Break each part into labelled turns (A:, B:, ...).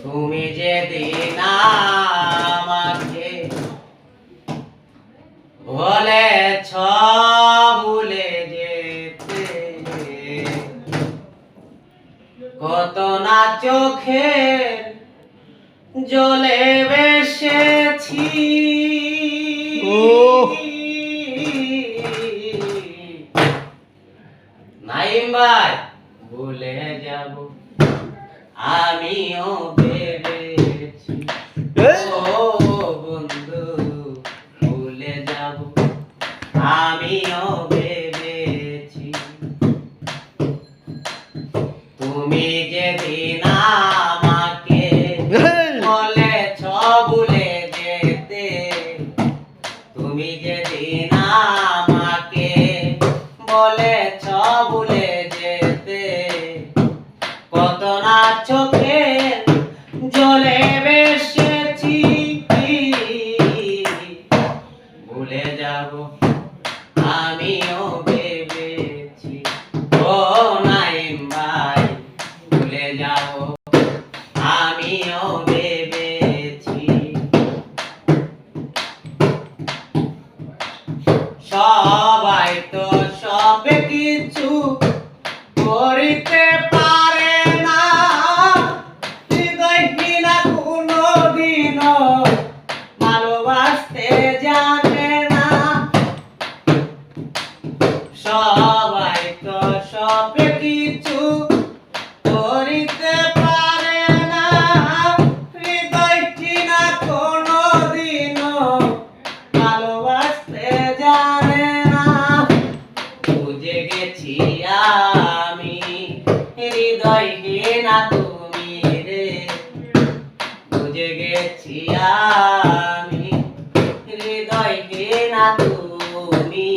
A: তুমি যেদিন আমাকে বলেছ ভুলে যেতে, কত না চোখের জলে বেসেছি। নাইম ভাই, ভুলে যাব আমিও ভেবেছি। ও বন্ধু, ভুলে যাব আমিও ভেবেছি। তুমি যেদিন আমাকে বলেছ ভুলে যেতে, তুমি যেদিন আমাকে বলেছ ভুলে যেতে, কত না চোখে জলে বেসেছি। ভুলে যাব আমিও ভেবেছি। ও নাইম ভাই, ভুলে যাব আমিও ভেবেছি। সবাই তো সব কিছু করিতে পারে না, হৃদয় কিনা কোনোদিনও ভালোবাসতে জানে না। সবাই তো সব কিছু করিতে পারে না, হৃদয় কিনা কোনোদিনও ভালোবাসতে জানে না। বুঝে গেছি আমি হৃদয় কিনা তুমি রে, বুঝে গেছি আমি হৃদয় কিনা তুমি।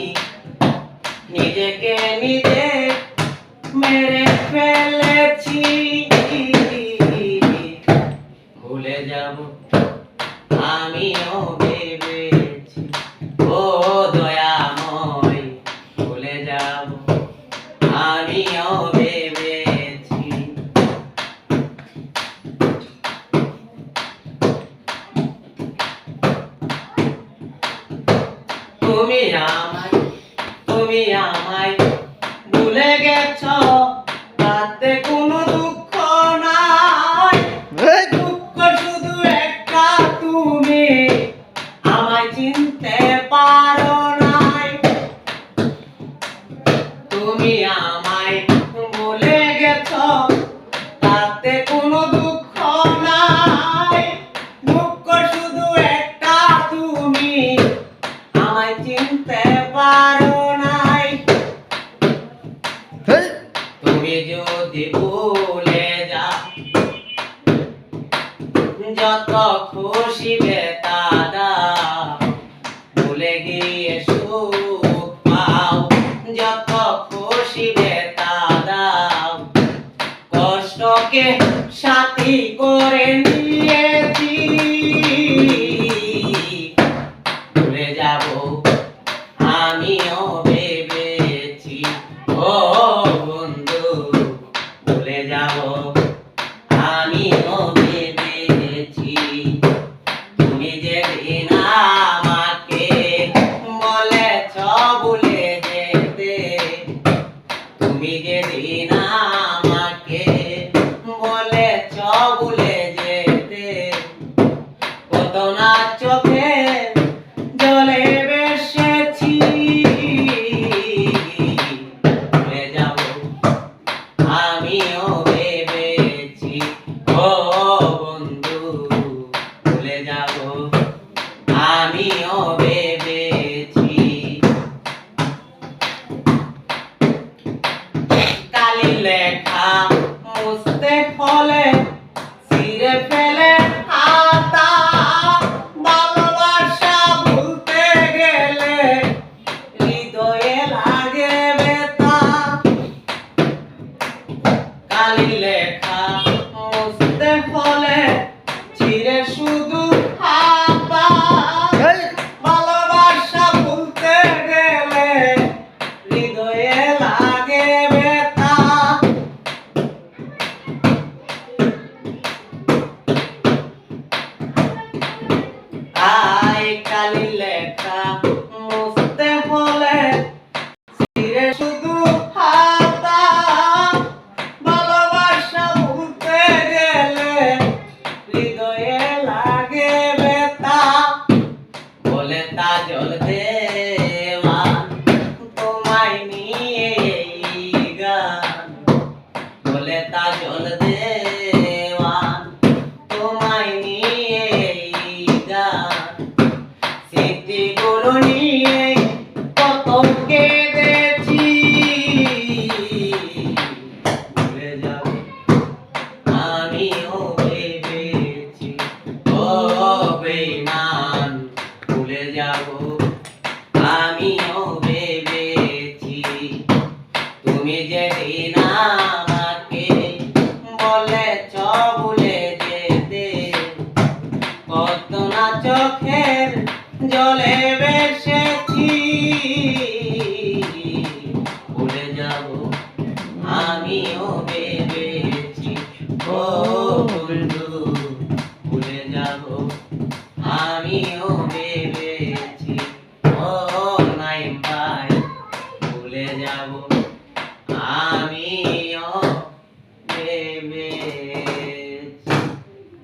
A: নিজেকে নিজে মেরে ফেলেছি। ভুলে যাব আমিও ভেবেছি। ও দয়াময়, ভুলে যাব আমিও ভেবেছি। তুমি আমায় ভুলে গেছ, তাতে কোনো দুঃখ নাই। দুঃখ শুধু একটা, তুমি আমায় চিনতে পারো নাই। তুমি আমায় ভুলে গেছ, তাতে কোনো দুঃখ নাই। দুঃখ শুধু একটা, তুমি আমায় চিনতে পারো নাই। তুমি যদি ভুলে যাও, যত খুশি বেতা দাও, ভুলে গিয়ে সুখ পাও। যত খুশি বেতা দাও, কষ্টকে সাথী করে নিয়েছি। ভুলে যাব আমিও ভেবেছি। ও বন্ধু, ভুলে যাব আমিও ভেবেছি। তুমি যেদিন আমাকে বলেছ ভুলে যেতে, তুমি যেদিন আমাকে বলেছ ভুলে যেতে, কত না চোখে জলে বেসেছি। ভুলে যাব আমিও ভেবেছি। ও বন্ধু, ভুলে যাব আমিও ভেবেছি। কালি লেখা মুছতে হলে ছিঁড়ে ফেলে খাতা, ভালোবাসা ভুলতে গেলে হৃদয়ে লাগে ব্যথা। কালি লেখা মুছতে হলে ছিঁড়ে শুধু খাতা, ভালোবাসা ভুলতে গেলে হৃদয়ে লাগে ব্যথা। কাজল দেওয়ান তোমায় নিয়ে এই গান স্মৃতিগুলো নিয়ে কত কেঁদেছি ভুলে যাবে আমিও ভেবেছি ও বেঈমান ভুলে যাব আমিও ভেবেছি তুমি যেদিন আমাকে বলেছ ভুলে যেতে কত না চোখের জলে বেসেছি ভুলে যাব আমিও ভেবেছি ও